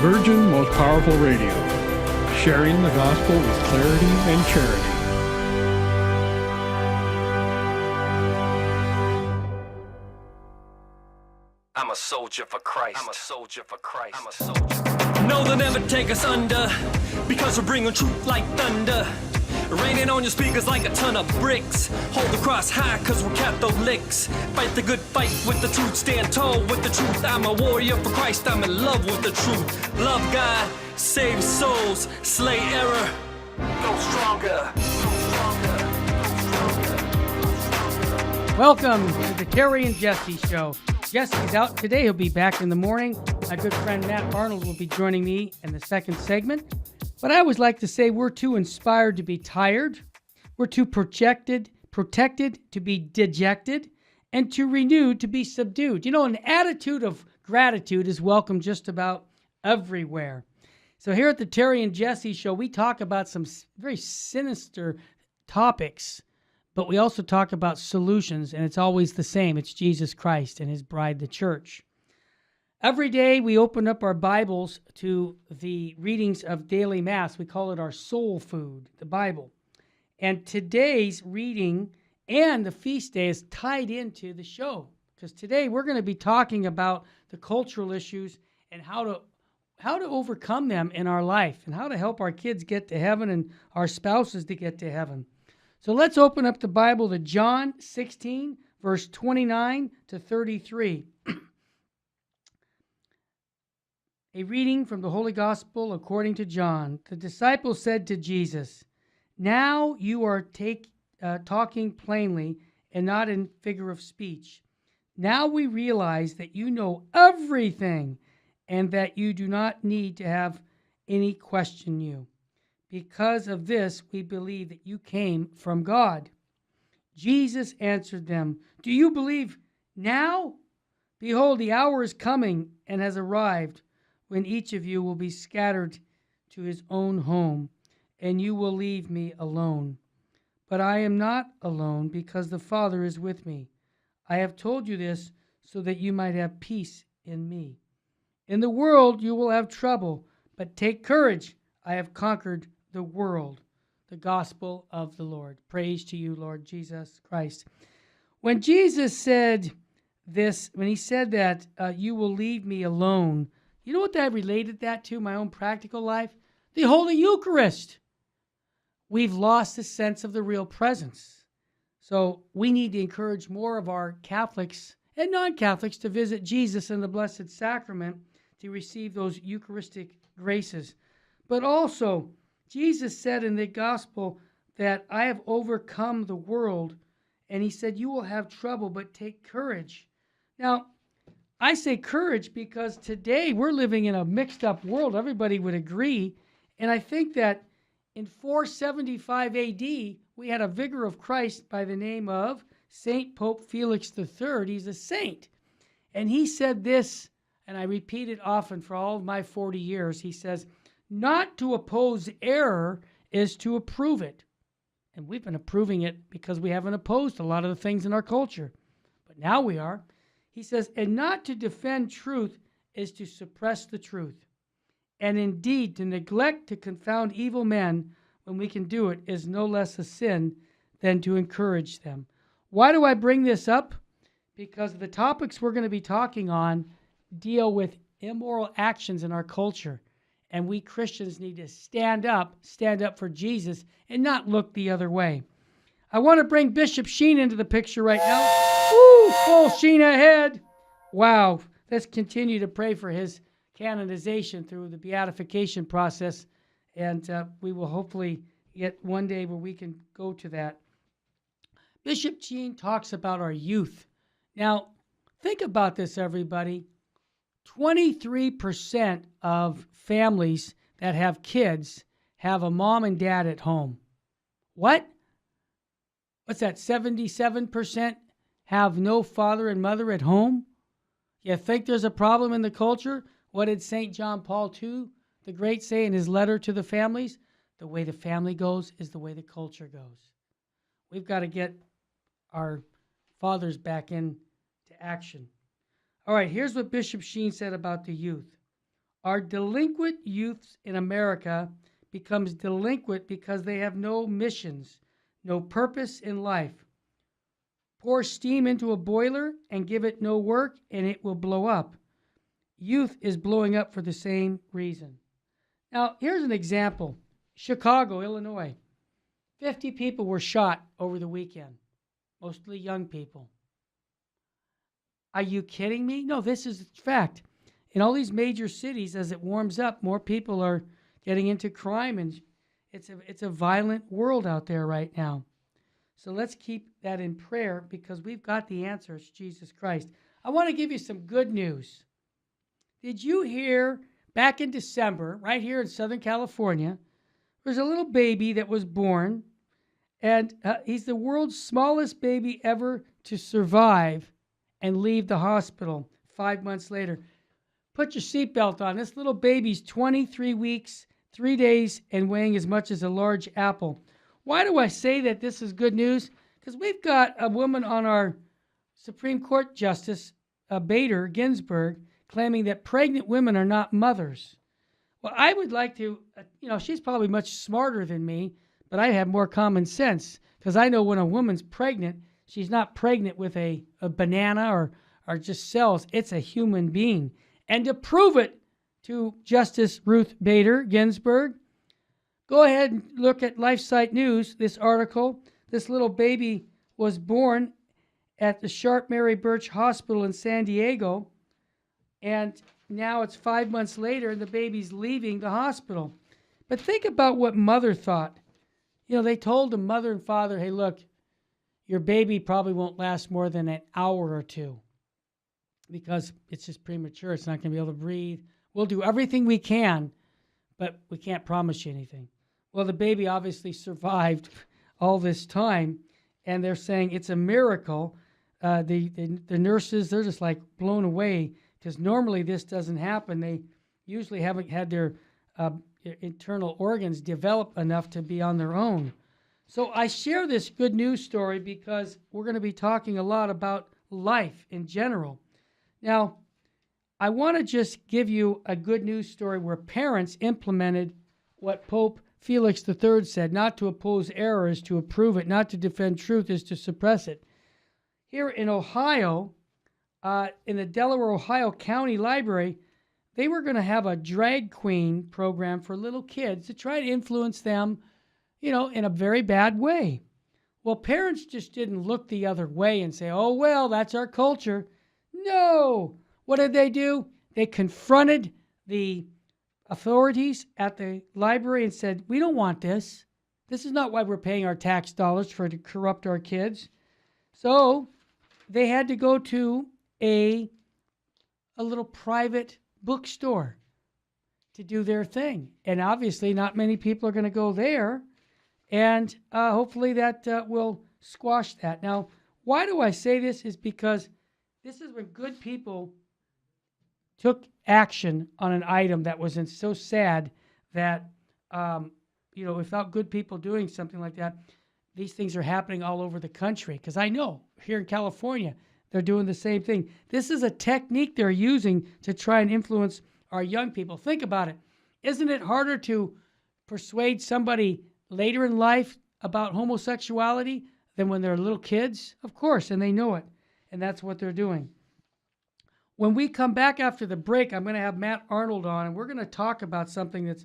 Virgin Most Powerful Radio, sharing the gospel with clarity and charity. I'm a soldier for Christ. I'm a soldier for Christ. I'm a soldier. No, they'll never take us under, because we're bringing truth like thunder. Raining on your speakers like a ton of bricks. Hold the cross high, cause we're Catholics. Fight the good fight with the truth. Stand tall with the truth. I'm a warrior for Christ. I'm in love with the truth. Love God, save souls, slay error. Go stronger. Welcome to the Terry and Jesse Show. Jesse's out today. He'll be back in the morning. My good friend Matt Arnold will be joining me in the second segment. But I always like to say we're too inspired to be tired. We're too protected to be dejected, and too renewed to be subdued. You know, an attitude of gratitude is welcome just about everywhere. So here at the Terry and Jesse Show, we talk about some very sinister topics, but we also talk about solutions, and it's always the same. It's Jesus Christ and his bride, the church. Every day we open up our Bibles to the readings of daily Mass. We call it our soul food, the Bible. And today's reading and the feast day is tied into the show, because today we're going to be talking about the cultural issues and how to overcome them in our life, and how to help our kids get to heaven and our spouses to get to heaven. So let's open up the Bible to John 16, verse 29 to 33. A reading from the Holy Gospel according to John. The disciples said to Jesus, "Now you are talking plainly and not in figure of speech. Now we realize that you know everything and that you do not need to have any question you. Because of this, we believe that you came from God." Jesus answered them, "Do you believe now? Behold, the hour is coming and has arrived, when each of you will be scattered to his own home, and you will leave me alone. But I am not alone, because the Father is with me. I have told you this so that you might have peace in me. In the world you will have trouble, but take courage. I have conquered the world." The gospel of the Lord. Praise to you, Lord Jesus Christ. When Jesus said this, when he said that you will leave me alone, you know what I related that to, my own practical life? The Holy Eucharist. We've lost the sense of the real presence. So we need to encourage more of our Catholics and non-Catholics to visit Jesus in the Blessed Sacrament to receive those Eucharistic graces. But also, Jesus said in the gospel that I have overcome the world, and he said you will have trouble, but take courage. Now, I say courage because today we're living in a mixed up world. Everybody would agree. And I think that in 475 AD, we had a vicar of Christ by the name of Saint Pope Felix III. He's a saint. And he said this, and I repeat it often for all of my 40 years. He says, "Not to oppose error is to approve it." And we've been approving it because we haven't opposed a lot of the things in our culture. But now we are. He says, "And not to defend truth is to suppress the truth. And indeed, to neglect to confound evil men when we can do it is no less a sin than to encourage them." Why do I bring this up? Because the topics we're going to be talking on deal with immoral actions in our culture. And we Christians need to stand up for Jesus, and not look the other way. I want to bring Bishop Sheen into the picture right now. Woo, full Sheen ahead. Wow. Let's continue to pray for his canonization through the beatification process. And we will hopefully get one day where we can go to that. Bishop Sheen talks about our youth. Now, think about this, everybody. 23% of families that have kids have a mom and dad at home. What? What's that? 77% have no father and mother at home? You think there's a problem in the culture? What did St. John Paul II, the great, say in his letter to the families? The way the family goes is the way the culture goes. We've got to get our fathers back into action. All right, here's what Bishop Sheen said about the youth. Our delinquent youths in America becomes delinquent because they have no missions, no purpose in life. Pour steam into a boiler and give it no work, and it will blow up. Youth is blowing up for the same reason. Now, here's an example. Chicago, Illinois. 50 people were shot over the weekend, mostly young people. Are you kidding me? No, this is fact. In all these major cities, as it warms up, more people are getting into crime, and it's a violent world out there right now. So let's keep that in prayer because we've got the answer. It's Jesus Christ. I want to give you some good news. Did you hear back in December, right here in Southern California, there's a little baby that was born, and he's the world's smallest baby ever to survive and leave the hospital 5 months later. Put your seatbelt on. This little baby's 23 weeks, 3 days, and weighing as much as a large apple. Why do I say that this is good news? Because we've got a woman on our Supreme Court Justice, Bader Ginsburg, claiming that pregnant women are not mothers. Well, I would like to, she's probably much smarter than me, but I have more common sense because I know when a woman's pregnant, she's not pregnant with a banana or just cells. It's a human being. And to prove it to Justice Ruth Bader Ginsburg, go ahead and look at LifeSite News, this article. This little baby was born at the Sharp Mary Birch Hospital in San Diego, and now it's 5 months later and the baby's leaving the hospital. But think about what mother thought. They told the mother and father, hey, look, your baby probably won't last more than an hour or two because it's just premature. It's not going to be able to breathe. We'll do everything we can, but we can't promise you anything. Well, the baby obviously survived all this time, and they're saying it's a miracle. The nurses, they're just like blown away because normally this doesn't happen. They usually haven't had their internal organs develop enough to be on their own. So I share this good news story because we're going to be talking a lot about life in general. Now, I want to just give you a good news story where parents implemented what Pope Felix III said: not to oppose error is to approve it, not to defend truth is to suppress it. Here in Ohio, in the Delaware, Ohio County Library, they were going to have a drag queen program for little kids to try to influence them, in a very bad way. Well, parents just didn't look the other way and say, oh, well, that's our culture. No. What did they do? They confronted the authorities at the library and said, we don't want this. This is not why we're paying our tax dollars to corrupt our kids. So they had to go to a little private bookstore to do their thing. And obviously not many people are going to go there. And hopefully that will squash that. Now, why do I say this? Is because this is when good people took action on an item that was so sad that, without good people doing something like that, these things are happening all over the country. Because I know here in California, they're doing the same thing. This is a technique they're using to try and influence our young people. Think about it. Isn't it harder to persuade somebody later in life about homosexuality than when they're little kids? Of course, and they know it. And that's what they're doing. When we come back after the break, I'm going to have Matt Arnold on, and we're going to talk about something that's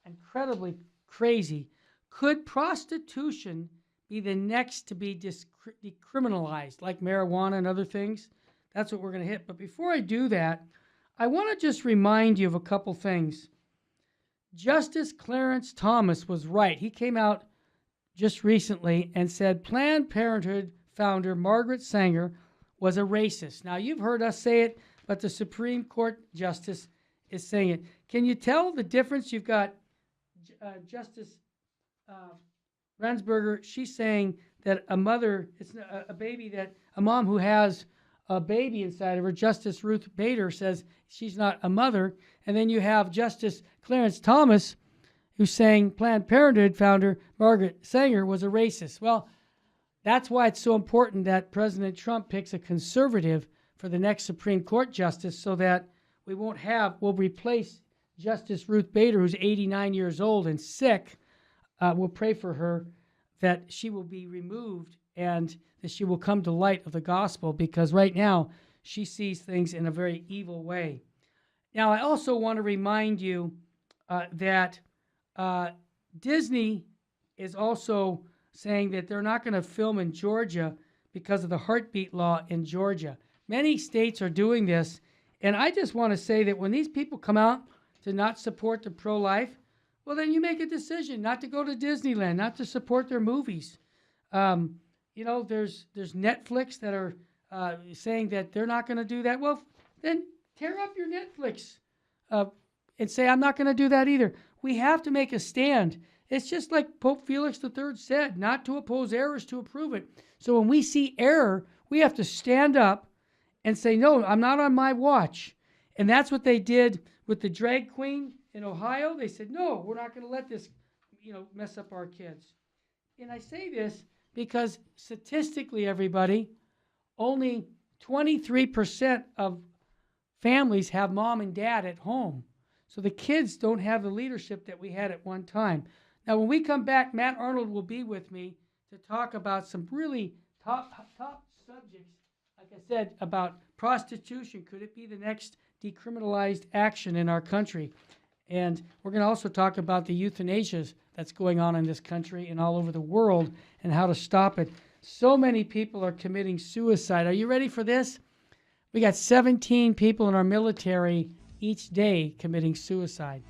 incredibly crazy. Could prostitution be the next to be decriminalized, like marijuana and other things? That's what we're going to hit. But before I do that, I want to just remind you of a couple things. Justice Clarence Thomas was right. He came out just recently and said Planned Parenthood founder Margaret Sanger was a racist. Now, you've heard us say it, but the Supreme Court Justice is saying it. Can you tell the difference? You've got Justice Ransberger. She's saying that a mother, it's a mom who has a baby inside of her. Justice Ruth Bader says she's not a mother. And then you have Justice Clarence Thomas, who's saying Planned Parenthood founder Margaret Sanger was a racist. Well, that's why it's so important that President Trump picks a conservative for the next Supreme Court justice so that we'll replace Justice Ruth Bader, who's 89 years old and sick. We'll pray for her that she will be removed and that she will come to light of the gospel, because right now she sees things in a very evil way. Now, I also want to remind you that Disney is also saying that they're not going to film in Georgia because of the heartbeat law in Georgia. Many states are doing this, and I just want to say that when these people come out to not support the pro-life, well, then you make a decision not to go to Disneyland, not to support their movies. There's Netflix that are saying that they're not going to do that. Well, then tear up your Netflix and say, I'm not going to do that either. We have to make a stand. It's just like Pope Felix III said, not to oppose error is to approve it. So when we see error, we have to stand up and say, no, I'm not on my watch. And that's what they did with the drag queen in Ohio. They said, no, we're not going to let this, mess up our kids. And I say this because statistically, everybody, only 23% of families have mom and dad at home. So the kids don't have the leadership that we had at one time. Now, when we come back, Matt Arnold will be with me to talk about some really top subjects. Like I said, about prostitution. Could it be the next decriminalized action in our country? And we're going to also talk about the euthanasia that's going on in this country and all over the world and how to stop it. So many people are committing suicide. Are you ready for this? We got 17 people in our military each day committing suicide.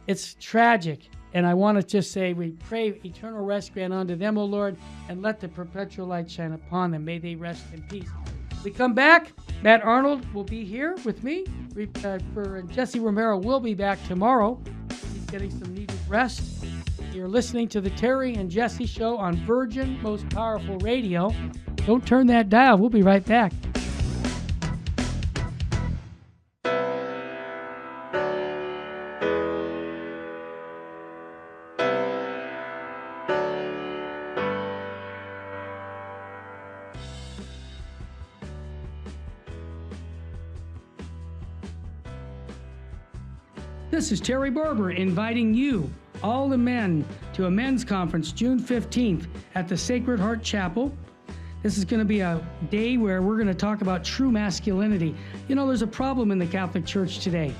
It's tragic. And I want to just say, we pray eternal rest grant unto them, O Lord, and let the perpetual light shine upon them. May they rest in peace. We come back. Matt Arnold will be here with me. Jesse Romero will be back tomorrow. He's getting some needed rest. You're listening to the Terry and Jesse Show on Virgin Most Powerful Radio. Don't turn that dial. We'll be right back. This is Terry Barber inviting you, all the men, to a men's conference June 15th at the Sacred Heart Chapel. This is going to be a day where we're going to talk about true masculinity. There's a problem in the Catholic Church today.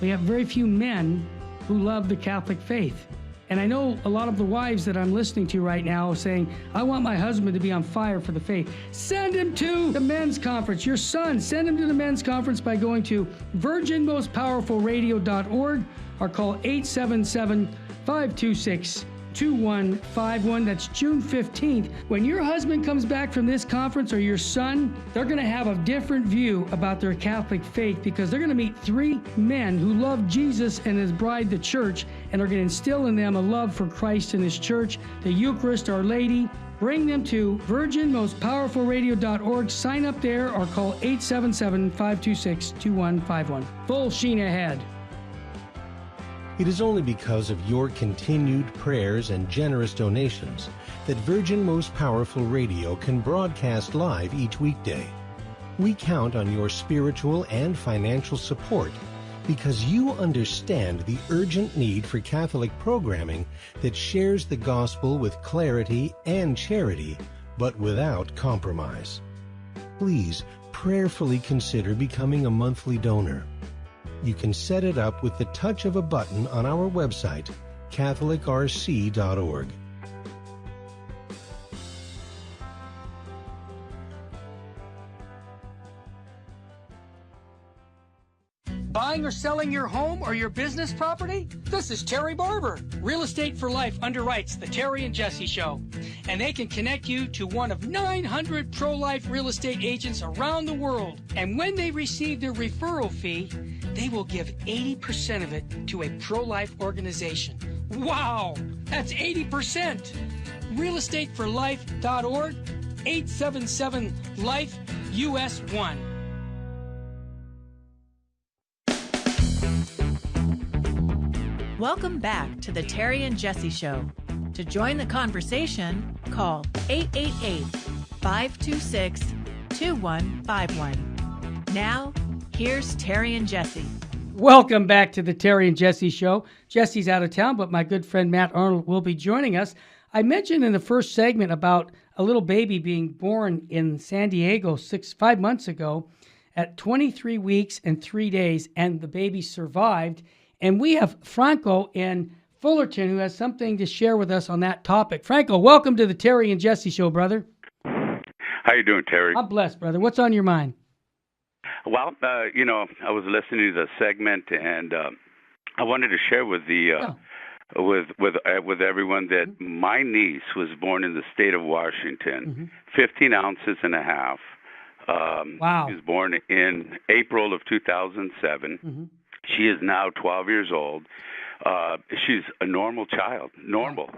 We have very few men who love the Catholic faith. And I know a lot of the wives that I'm listening to right now are saying, I want my husband to be on fire for the faith. Send him to the men's conference. Your son, send him to the men's conference by going to virginmostpowerfulradio.org or call 877-526-2151. That's June 15th. When your husband comes back from this conference, or your son, they're going to have a different view about their Catholic faith, because they're going to meet 3 men who love Jesus and his bride, the church, and are going to instill in them a love for Christ and his church, the Eucharist, Our Lady. Bring them to virginmostpowerfulradio.org. Sign up there or call 877-526-2151. Full sheen ahead. It is only because of your continued prayers and generous donations that Virgin Most Powerful Radio can broadcast live each weekday. We count on your spiritual and financial support because you understand the urgent need for Catholic programming that shares the gospel with clarity and charity, but without compromise. Please prayerfully consider becoming a monthly donor. You can set it up with the touch of a button on our website, catholicrc.org. Buying or selling your home or your business property? This is Terry Barber. Real Estate for Life underwrites the Terry and Jesse Show. And they can connect you to one of 900 pro-life real estate agents around the world. And when they receive their referral fee, they will give 80% of it to a pro-life organization. Wow! That's 80%! realestateforlife.org, 877-LIFE-US1. Welcome back to the Terry and Jesse Show. To join the conversation, call 888-526-2151. Now, here's Terry and Jesse. Welcome back to the Terry and Jesse Show. Jesse's out of town, but my good friend Matt Arnold will be joining us. I mentioned in the first segment about a little baby being born in San Diego 5 months ago at 23 weeks and 3 days, and the baby survived. And we have Franco in Fullerton who has something to share with us on that topic. Franco, welcome to the Terry and Jesse Show, brother. How you doing, Terry? I'm blessed, brother. What's on your mind? Well, I was listening to the segment, and I wanted to share with with everyone that my niece was born in the state of Washington, 15 ounces and a half. Wow. She was born in April of 2007. She is now 12 years old. She's a normal child, normal.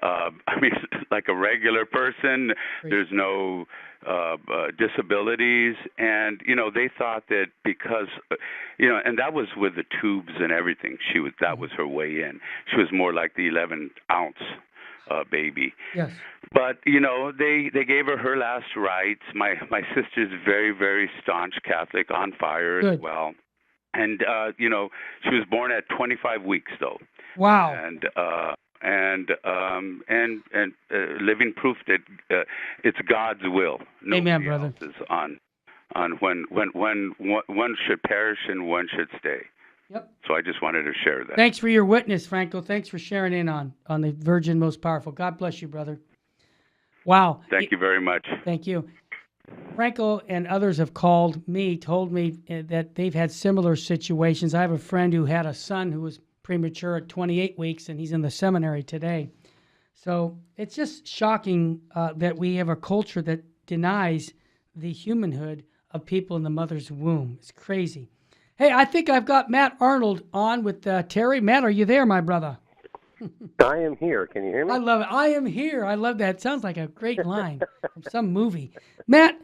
I mean, like a regular person. There's no disabilities, and they thought that because and that was with the tubes and everything. That was her way in. She was more like the 11-ounce baby. Yes. But they gave her last rites. My sister's very, very staunch Catholic, on fire as well. And she was born at 25 weeks though. Wow. And living proof that it's God's will. Amen, brother. On when one should perish and one should stay. Yep. So I just wanted to share that. Thanks for your witness, Franco. Thanks for sharing in on the Virgin Most Powerful. God bless you, brother. Wow. Thank you very much. Thank you. Franco and others have told me that they've had similar situations. I have a friend who had a son who was premature at 28 weeks, and he's in the seminary today. So it's just shocking that we have a culture that denies the humanhood of people in the mother's womb. It's crazy. Hey, I think I've got Matt Arnold on with Terry. Matt, are you there, my brother? I am here. Can you hear me? I love it. I am here. I love that. It sounds like a great line from some movie. Matt,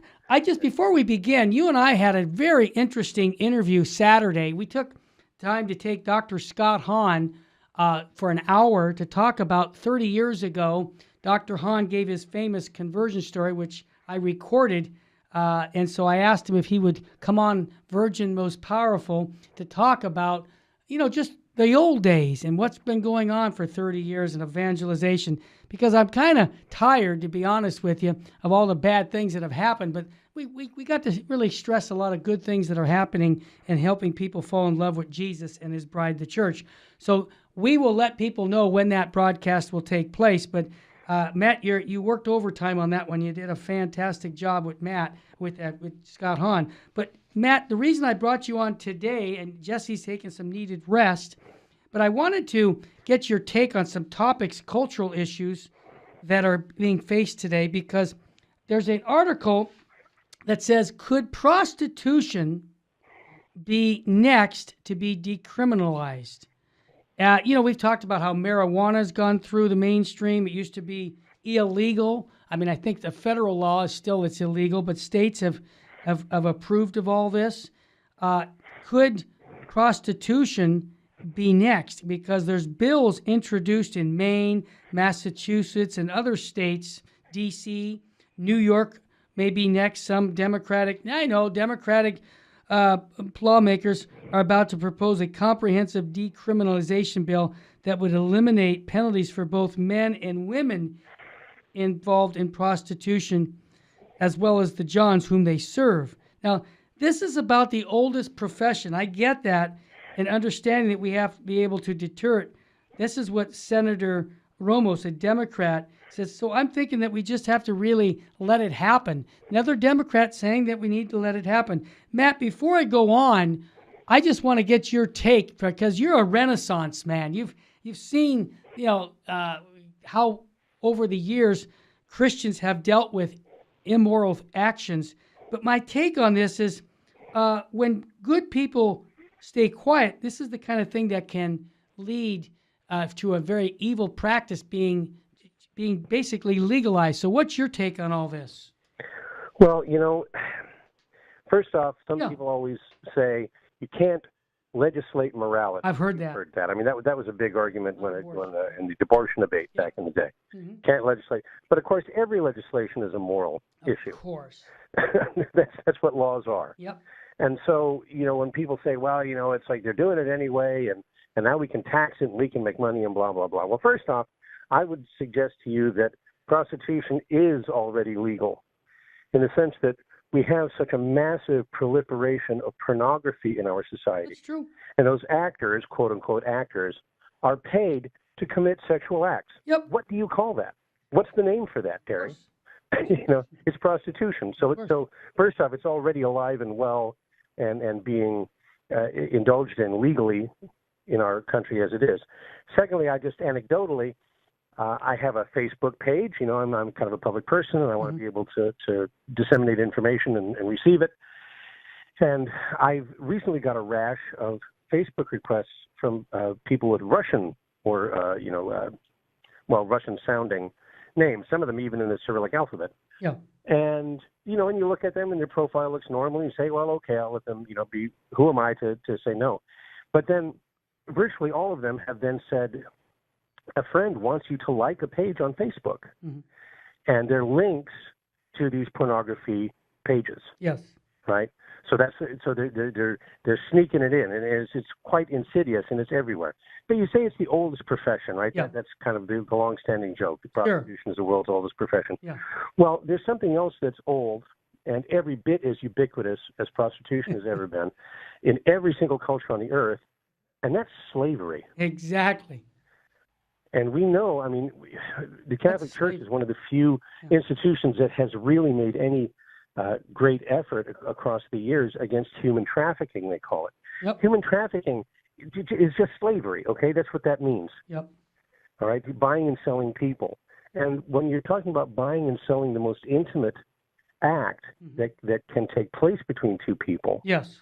before we begin, you and I had a very interesting interview Saturday. We took time to take Dr. Scott Hahn for an hour to talk about 30 years ago. Dr. Hahn gave his famous conversion story, which I recorded. And so I asked him if he would come on Virgin Most Powerful to talk about, just the old days and what's been going on for 30 years in evangelization, because I'm kind of tired, to be honest with you, of all the bad things that have happened. But we got to really stress a lot of good things that are happening and helping people fall in love with Jesus and his bride, the church. So we will let people know when that broadcast will take place. But Matt, you worked overtime on that one. You did a fantastic job with Matt, with Scott Hahn. But Matt, the reason I brought you on today, and Jesse's taking some needed rest, but I wanted to get your take on some topics, cultural issues that are being faced today, because there's an article that says, could prostitution be next to be decriminalized? We've talked about how marijuana has gone through the mainstream. It used to be illegal. I mean, I think the federal law is still, it's illegal, but states have approved of all this. Could prostitution be next? Because there's bills introduced in Maine, Massachusetts, and other states, D.C., New York may be next. Some Democratic lawmakers are about to propose a comprehensive decriminalization bill that would eliminate penalties for both men and women involved in prostitution, as well as the Johns whom they serve. Now, this is about the oldest profession. I get that, and understanding that we have to be able to deter it. This is what Senator Ramos, a Democrat, says. So I'm thinking that we just have to really let it happen. Another Democrat saying that we need to let it happen. Matt, before I go on, I just want to get your take, because you're a Renaissance man. You've seen how over the years Christians have dealt with immoral actions. But my take on this is when good people stay quiet, this is the kind of thing that can lead to a very evil practice being basically legalized. So what's your take on all this? Well, first off, some people always say you can't legislate morality. I've heard that. I mean, that was a big argument in the abortion debate back in the day. Mm-hmm. Can't legislate. But, of course, every legislation is a moral issue. Of course. That's what laws are. Yep. And so, when people say, well, it's like they're doing it anyway, and now we can tax it and we can make money and blah, blah, blah. Well, first off, I would suggest to you that prostitution is already legal in the sense that we have such a massive proliferation of pornography in our society. That's true. And those actors, quote unquote actors, are paid to commit sexual acts. Yep. What do you call that? What's the name for that, Terry? It's prostitution. So first off, it's already alive and well and being indulged in legally in our country as it is. Secondly, I just anecdotally, I have a Facebook page. I'm kind of a public person, and I want to be able to disseminate information and receive it. And I've recently got a rash of Facebook requests from people with Russian or, Russian-sounding names, some of them even in the Cyrillic alphabet. Yeah. And, and you look at them and their profile looks normal, and you say, well, okay, I'll let them, be, who am I to say no? But then virtually all of them have then said, a friend wants you to like a page on Facebook. Mm-hmm. And they're links to these pornography pages. Yes. Right? So they're sneaking it in, and it's quite insidious, and it's everywhere. But you say it's the oldest profession, right? Yeah. That's kind of the long-standing joke. Prostitution is the world's oldest profession. Yeah. Well, there's something else that's old and every bit as ubiquitous as prostitution has ever been in every single culture on the earth, and that's slavery. Exactly. And we know, the Catholic Church is one of the few institutions that has really made any great effort across the years against human trafficking, they call it. Yep. Human trafficking is just slavery, okay? That's what that means. Yep. All right? Buying and selling people. And when you're talking about buying and selling the most intimate act that can take place between two people, yes,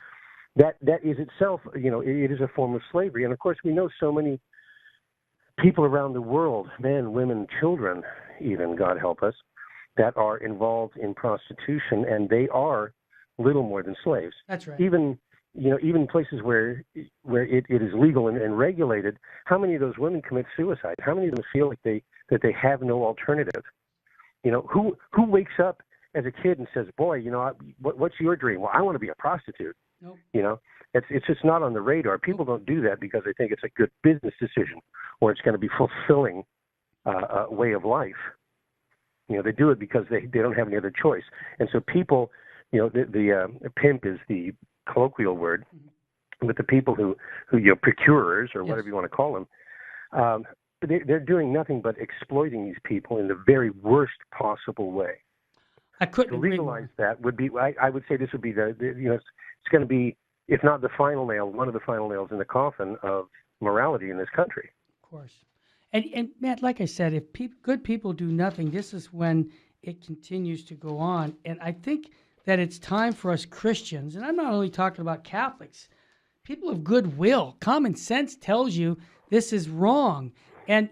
that is itself, it is a form of slavery. And, of course, we know so many people around the world, men, women, children even, God help us, that are involved in prostitution, and they are little more than slaves. That's right. Even places where it is legal and regulated, how many of those women commit suicide? How many of them feel like that they have no alternative? Who wakes up as a kid and says, boy, what's your dream? Well, I want to be a prostitute. Nope. It's just not on the radar. People don't do that because they think it's a good business decision or it's going to be fulfilling way of life. They do it because they don't have any other choice. And so people, the pimp is the colloquial word, but the people who procurers or whatever you want to call them, they're doing nothing but exploiting these people in the very worst possible way. I couldn't agree legalize more. that would be. I would say this would be it's going to be, if not the final nail, one of the final nails in the coffin of morality in this country. Of course. And Matt, like I said, if good people do nothing, this is when it continues to go on. And I think that it's time for us Christians, and I'm not only talking about Catholics, people of goodwill, common sense tells you this is wrong. And,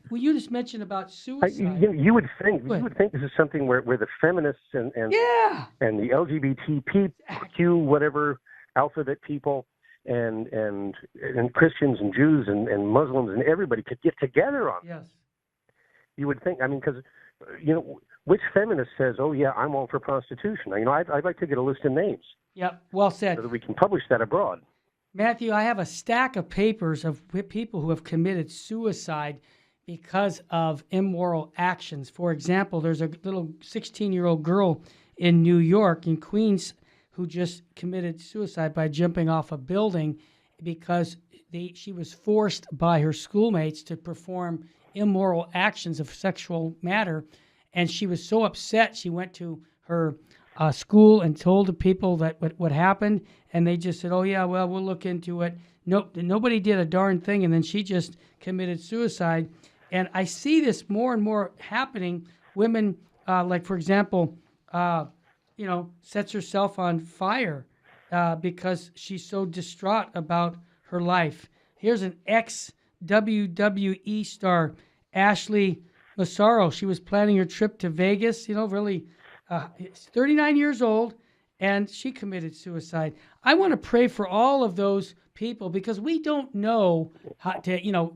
when you just mentioned about suicide. You would think this is something where the feminists and the LGBTQ, whatever, alphabet people, and Christians and Jews and Muslims and everybody could get together on. Yes. You would think, because, which feminist says, oh, yeah, I'm all for prostitution? I'd like to get a list of names. Yep, well said. So that we can publish that abroad. Matthew, I have a stack of papers of people who have committed suicide because of immoral actions. For example, there's a little 16-year-old girl in New York, in Queens, who just committed suicide by jumping off a building because she was forced by her schoolmates to perform immoral actions of sexual matter. And she was so upset, she went to her school and told the people that what happened, and they just said, oh, yeah, well, we'll look into it. Nope, nobody did a darn thing, and then she just committed suicide. And I see this more and more happening. Women, like, for example, sets herself on fire because she's so distraught about her life. Here's an ex-WWE star, Ashley Massaro. She was planning her trip to Vegas, really 39 years old, and she committed suicide. I want to pray for all of those people because we don't know how to,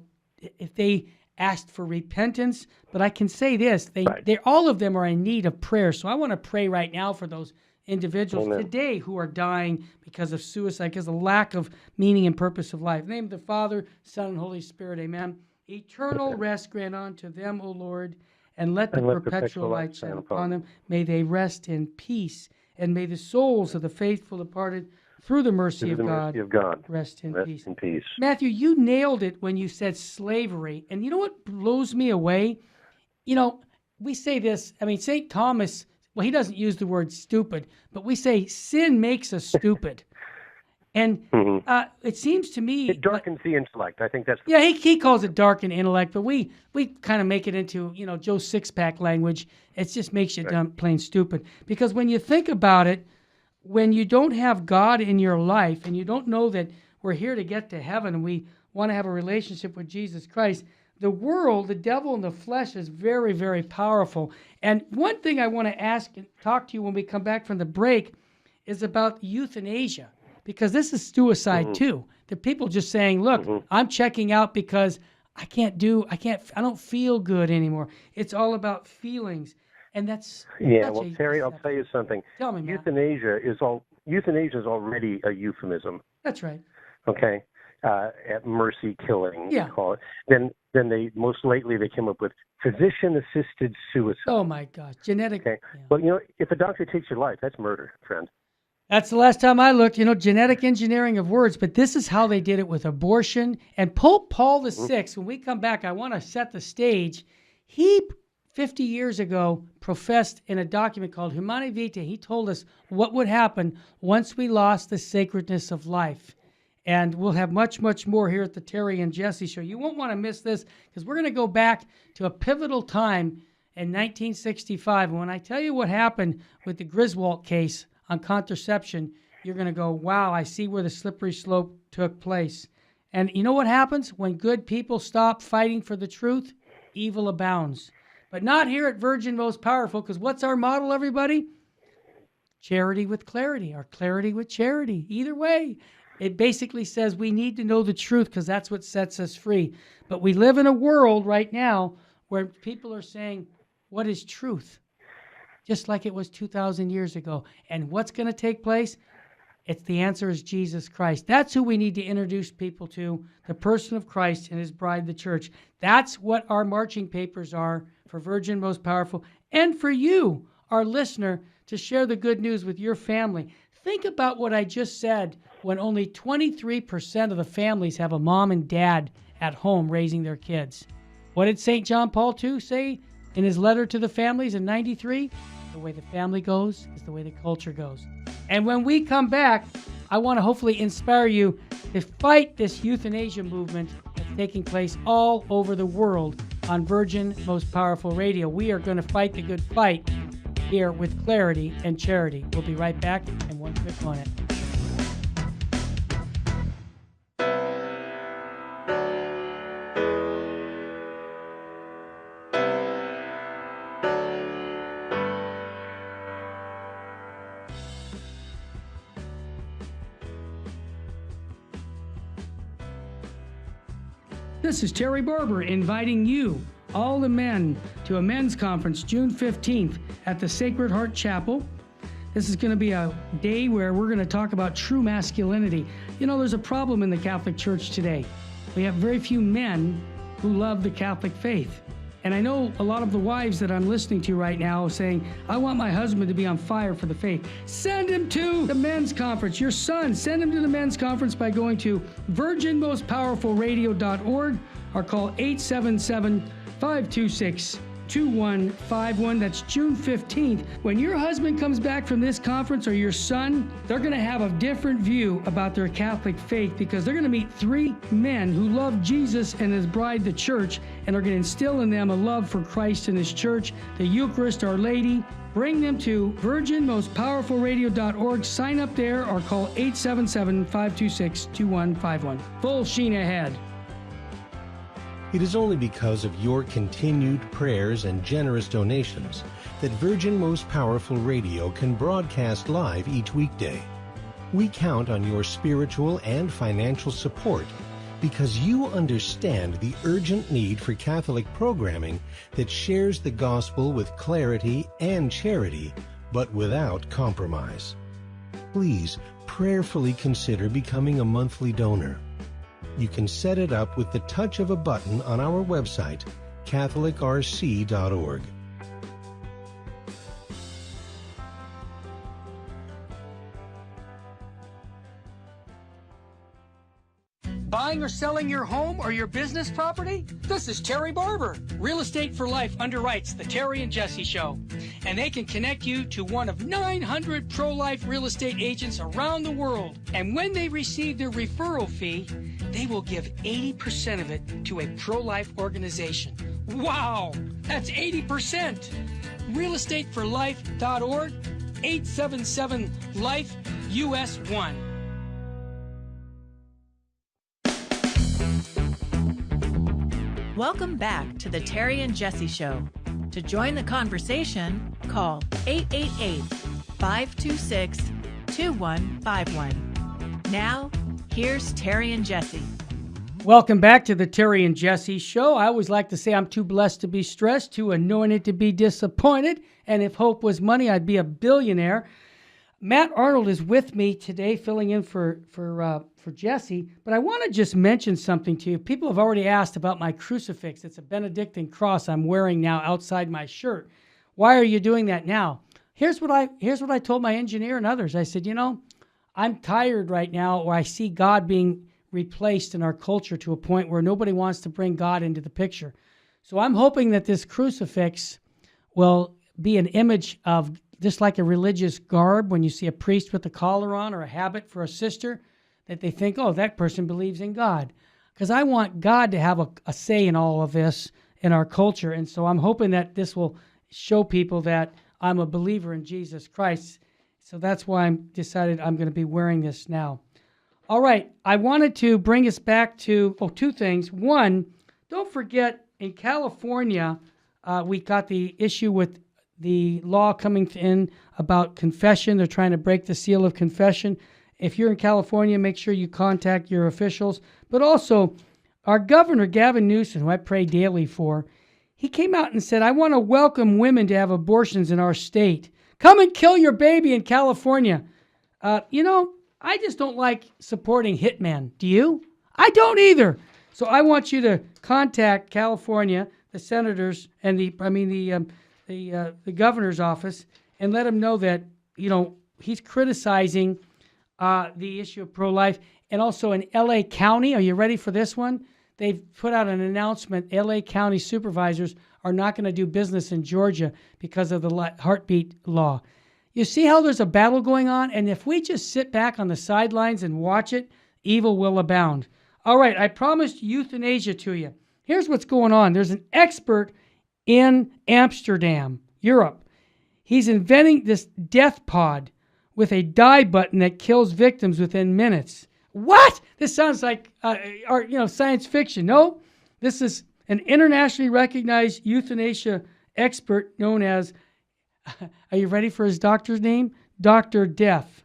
if they asked for repentance, but I can say this, they all of them are in need of prayer. So I want to pray right now for those individuals Amen. today who are dying because of suicide, because of lack of meaning and purpose of life. In the name of the Father, Son, and Holy Spirit, amen. Eternal rest grant unto them, O Lord, and let the perpetual light shine upon them. May they rest in peace, and may the souls of the faithful departed through the mercy of God rest in peace. Matthew, you nailed it when you said slavery. And you know what blows me away? You know, we say this, I mean, St. Thomas, well, he doesn't use the word stupid, but we say sin makes us stupid. And it seems to me... It darkens the intellect. I think that's... Yeah, he calls it darkened intellect, but we kind of make it into, you know, Joe Sixpack language. It just makes you dumb, plain stupid. Because when you think about it, when you don't have God in your life and you don't know that we're here to get to heaven and we want to have a relationship with Jesus Christ, the world, the devil and the flesh is very, very powerful. And one thing I want to ask and talk to you when we come back from the break is about euthanasia. Because this is suicide too. The people just saying, look, I'm checking out because I don't feel good anymore. It's all about feelings. And that's... Yeah, well, Terry, I'll tell you something. Tell me, Matt. Euthanasia is already a euphemism. That's right. Okay? At mercy killing, yeah. we call it. Then they, most lately, they came up with physician-assisted suicide. Oh, my gosh. Genetic... Okay? Yeah. Well, you know, if a doctor takes your life, that's murder, friend. That's the last time I looked, you know, genetic engineering of words, but this is how they did it with abortion. And Pope Paul VI, when we come back, I want to set the stage. He, 50 years ago, professed in a document called Humanae Vitae, he told us what would happen once we lost the sacredness of life. And we'll have much, much more here at the Terry and Jesse Show. You won't want to miss this because we're going to go back to a pivotal time in 1965. And when I tell you what happened with the Griswold case on contraception, you're going to go, wow, I see where the slippery slope took place. And you know what happens? When good people stop fighting for the truth, evil abounds. But not here at Virgin Most Powerful, because what's our model, everybody? Charity with clarity, or clarity with charity. Either way, it basically says we need to know the truth because that's what sets us free. But we live in a world right now where people are saying, what is truth? Just like it was 2,000 years ago. And what's going to take place? The answer is Jesus Christ. That's who we need to introduce people to, the person of Christ and his bride, the church. That's what our marching papers are for Virgin Most Powerful, and for you, our listener, to share the good news with your family. Think about what I just said when only 23% of the families have a mom and dad at home raising their kids. What did St. John Paul II say in his letter to the families in 93? The way the family goes is the way the culture goes. And when we come back, I want to hopefully inspire you to fight this euthanasia movement that's taking place all over the world on Virgin Most Powerful Radio. We are going to fight the good fight here with clarity and charity. We'll be right back in one quick minute. This is Terry Barber inviting you, all the men, to a men's conference June 15th at the Sacred Heart Chapel. This is going to be a day where we're going to talk about true masculinity. You know, there's a problem in the Catholic Church today. We have very few men who love the Catholic faith. And I know a lot of the wives that I'm listening to right now saying, I want my husband to be on fire for the faith. Send him to the men's conference. Your son, send him to the men's conference by going to virginmostpowerfulradio.org or call 877-526-2151. That's June 15th. When your husband comes back from this conference, or your son, they're going to have a different view about their Catholic faith because they're going to meet three men who love Jesus and his bride, the church, and are going to instill in them a love for Christ and his church, the Eucharist, Our Lady. Bring them to virginmostpowerfulradio.org. Sign up there or call 877-526-2151. Full sheen ahead. It is only because of your continued prayers and generous donations that Virgin Most Powerful Radio can broadcast live each weekday. We count on your spiritual and financial support because you understand the urgent need for Catholic programming that shares the gospel with clarity and charity but without compromise. Please prayerfully consider becoming a monthly donor. You can set it up with the touch of a button on our website, catholicrc.org. Buying or selling your home or your business property? This is Terry Barber. Real Estate for Life underwrites the Terry and Jesse Show. And they can connect you to one of 900 pro-life real estate agents around the world. And when they receive their referral fee, they will give 80% of it to a pro-life organization. Wow! That's 80%! realestateforlife.org, 877-LIFE-US1. Welcome back to the Terry and Jesse Show. To join the conversation, call 888-526-2151. Now, here's Terry and Jesse. Welcome back to the Terry and Jesse Show. I always like to say I'm too blessed to be stressed, too anointed to be disappointed, and if hope was money, I'd be a billionaire. Matt Arnold is with me today, filling in for Jesse. But I want to just mention something to you. People have already asked about my crucifix. It's a Benedictine cross I'm wearing now outside my shirt. Why are you doing that now? Here's what I told my engineer and others. I said, I'm tired right now, or I see God being replaced in our culture to a point where nobody wants to bring God into the picture. So I'm hoping that this crucifix will be an image of just like a religious garb when you see a priest with a collar on or a habit for a sister, that they think, oh, that person believes in God. Because I want God to have a say in all of this in our culture. And so I'm hoping that this will show people that I'm a believer in Jesus Christ. So that's why I'm decided I'm going to be wearing this now. All right, I wanted to bring us back to two things. One, don't forget, in California, we got the issue with the law coming in about confession. They're trying to break the seal of confession. If you're in California, make sure you contact your officials. But also, our governor, Gavin Newsom, who I pray daily for, he came out and said, I want to welcome women to have abortions in our state. Come and kill your baby in California. I just don't like supporting hitmen. Do you? I don't either. So I want you to contact California, the senators, and the governor's office, and let him know that, he's criticizing the issue of pro-life. And also in L.A. County, are you ready for this one? They've put out an announcement. L.A. County supervisors are not going to do business in Georgia because of the heartbeat law. You see how there's a battle going on? And if we just sit back on the sidelines and watch it, evil will abound. All right, I promised euthanasia to you. Here's what's going on. There's an expert in Amsterdam, Europe. He's inventing this death pod with a dye button that kills victims within minutes. What? This sounds like science fiction. No, this is an internationally recognized euthanasia expert known as, are you ready for his doctor's name? Dr. Death.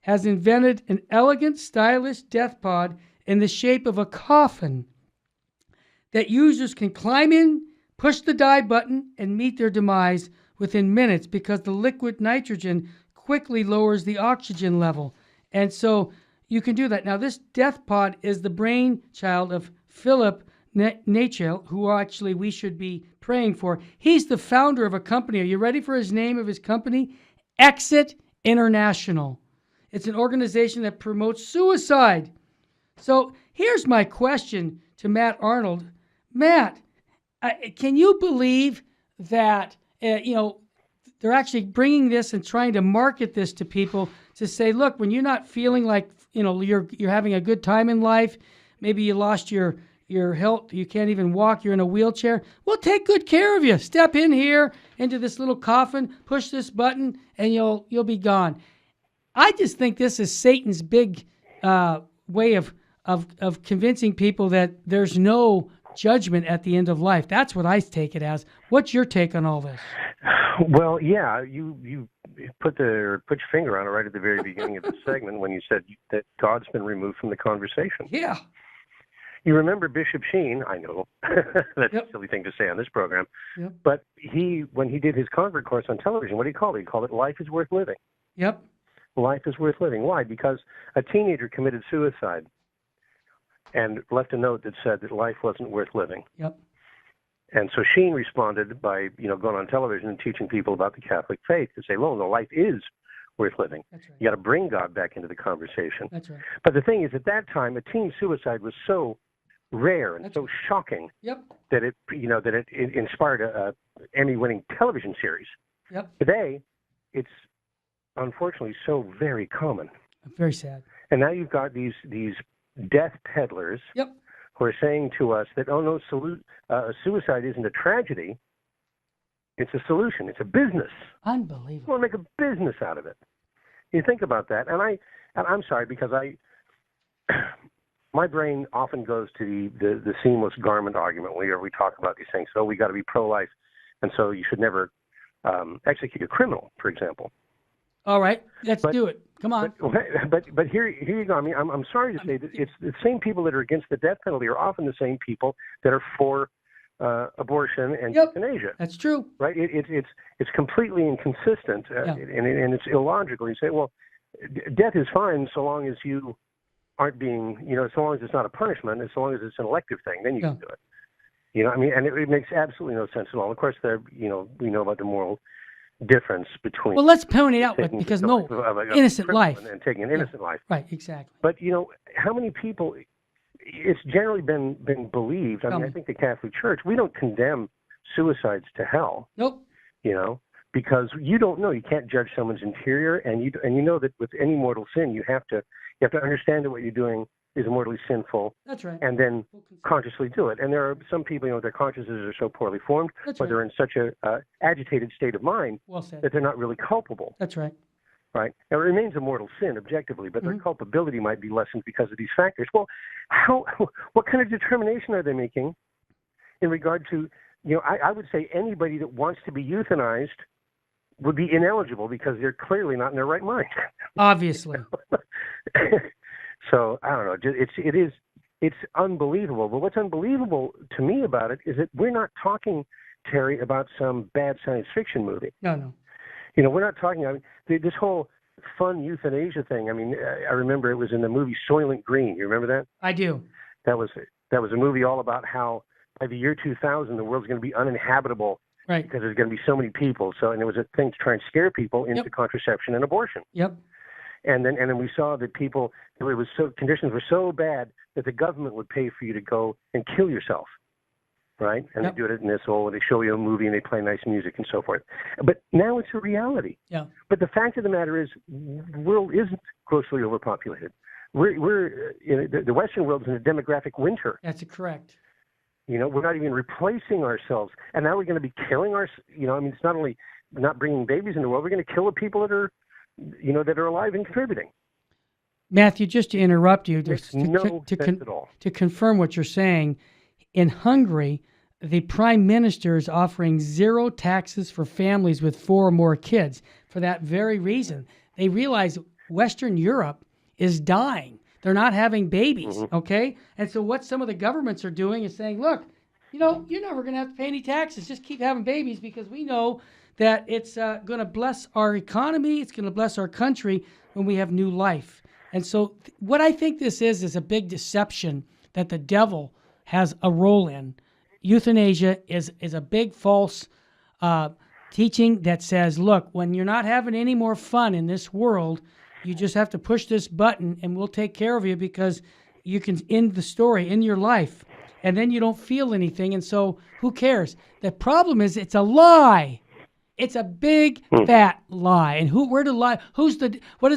Has invented an elegant, stylish death pod in the shape of a coffin that users can climb in, push the dye button, and meet their demise within minutes because the liquid nitrogen quickly lowers the oxygen level. And so you can do that. Now, this death pod is the brainchild of Philip Nachel, who actually we should be praying for. He's the founder of a company. Are you ready for his name of his company? Exit International. It's an organization that promotes suicide. So here's my question to Matt Arnold. Matt, can you believe that, they're actually bringing this and trying to market this to people to say, look, when you're not feeling like, you're having a good time in life, maybe you lost your health, you can't even walk, you're in a wheelchair, we'll take good care of you. Step in here into this little coffin, push this button, and you'll be gone. I just think this is Satan's big way of convincing people that there's no judgment at the end of life. That's what I take it as. What's your take on all this? Well, yeah, you put your finger on it right at the very beginning of the segment when you said that God's been removed from the conversation. Yeah. You remember Bishop Sheen? I know that's Yep. a silly thing to say on this program, Yep. but when he did his convert course on television, what did he call it? He called it "Life is Worth Living." Yep. Life is worth living. Why? Because a teenager committed suicide and left a note that said that life wasn't worth living. Yep. And so Sheen responded by, going on television and teaching people about the Catholic faith to say, well, no, life is worth living. That's right. You got to bring God back into the conversation. That's right. But the thing is, at that time, a teen suicide was so rare and That's so right. shocking Yep. that it inspired a Emmy-winning television series. Yep. Today, it's unfortunately so very common. Very sad. And now you've got these death peddlers Yep. who are saying to us that, oh no, suicide isn't a tragedy. It's a solution. It's a business. Unbelievable. We'll make a business out of it. You think about that, and I'm sorry because my brain often goes to the seamless garment argument where we talk about these things. So we got to be pro-life, and so you should never execute a criminal, for example. All right, let's do it. Come on. But here you go. I mean, I'm sorry to say that it's the same people that are against the death penalty are often the same people that are for abortion and euthanasia. That's true. Right? It's completely inconsistent and it's illogical. You say, well, death is fine so long as you aren't being, so long as it's not a punishment, as long as it's an elective thing, then you can do it. I mean, and it makes absolutely no sense at all. Of course, we know about the moral difference between. Well, let's point it out because innocent life and taking an innocent life. Right, exactly. But how many people? It's generally been believed. I mean, I think the Catholic Church, we don't condemn suicides to hell. Nope. Because you don't know. You can't judge someone's interior, and you know that with any mortal sin, you have to understand that what you're doing is mortally sinful. That's right. And then consciously do it. And there are some people, their consciences are so poorly formed, or they're in such a agitated state of mind that they're not really culpable. That's right. Right. Now, it remains a mortal sin objectively, but their culpability might be lessened because of these factors. Well, what kind of determination are they making in regard to, I would say anybody that wants to be euthanized would be ineligible because they're clearly not in their right mind. Obviously. So I don't know. It's unbelievable. But what's unbelievable to me about it is that we're not talking, Terry, about some bad science fiction movie. No. We're not talking. I mean, this whole fun euthanasia thing. I mean, I remember it was in the movie Soylent Green. You remember that? I do. That was a movie all about how by the year 2000 the world's going to be uninhabitable. Right. Because there's going to be so many people. And it was a thing to try and scare people into contraception and abortion. Yep. And then we saw that conditions were so bad that the government would pay for you to go and kill yourself, right? And they do it in this they show you a movie and they play nice music and so forth. But now it's a reality. Yeah. But the fact of the matter is, the world isn't grossly overpopulated. We're the Western world is in a demographic winter. That's correct. We're not even replacing ourselves, and now we're going to be killing it's not only not bringing babies into the world, we're going to kill the people that are alive and contributing. Matthew, just to interrupt you, to confirm what you're saying, in Hungary, the prime minister is offering zero taxes for families with 4 or more kids for that very reason. They realize Western Europe is dying. They're not having babies, okay? And so what some of the governments are doing is saying, look, you're never going to have to pay any taxes. Just keep having babies because we know that it's going to bless our economy. It's going to bless our country when we have new life. And so what I think this is a big deception that the devil has a role in. Euthanasia is a big false teaching that says, look, when you're not having any more fun in this world, you just have to push this button and we'll take care of you because you can end the story in your life. And then you don't feel anything. And so who cares? The problem is it's a lie. It's a big fat lie. And what is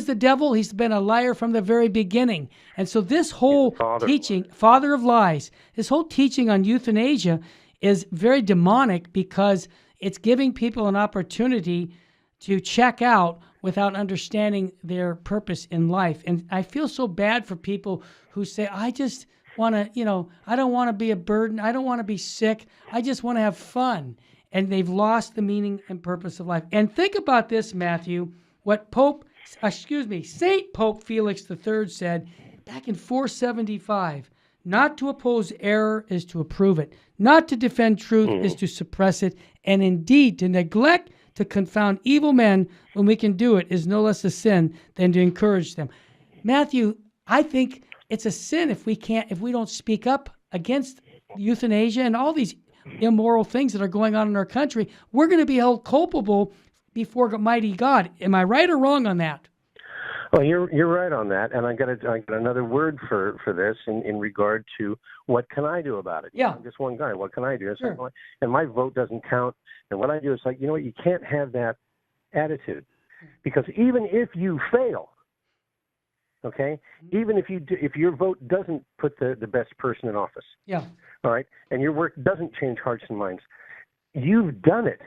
the devil? He's been a liar from the very beginning. And so this whole teaching, father of lies, this whole teaching on euthanasia is very demonic because it's giving people an opportunity to check out without understanding their purpose in life. And I feel so bad for people who say, I just want to, I don't want to be a burden. I don't want to be sick. I just want to have fun. And they've lost the meaning and purpose of life. And think about this, Matthew, what St. Pope Felix III said back in 475. Not to oppose error is to approve it. Not to defend truth is to suppress it. And indeed, to neglect to confound evil men when we can do it is no less a sin than to encourage them. Matthew, I think it's a sin if we don't speak up against euthanasia and all these immoral things that are going on in our country. We're going to be held culpable before mighty God. Am I right or wrong on that? Well, you're right on that, and I got another word for this in regard to what can I do about it? Yeah, I'm just one guy. What can I do? Sure. And my vote doesn't count. And what I do is like, you know what? You can't have that attitude, because even if you fail, okay, even if your vote doesn't put the best person in office, yeah, all right, and your work doesn't change hearts and minds, you've done it.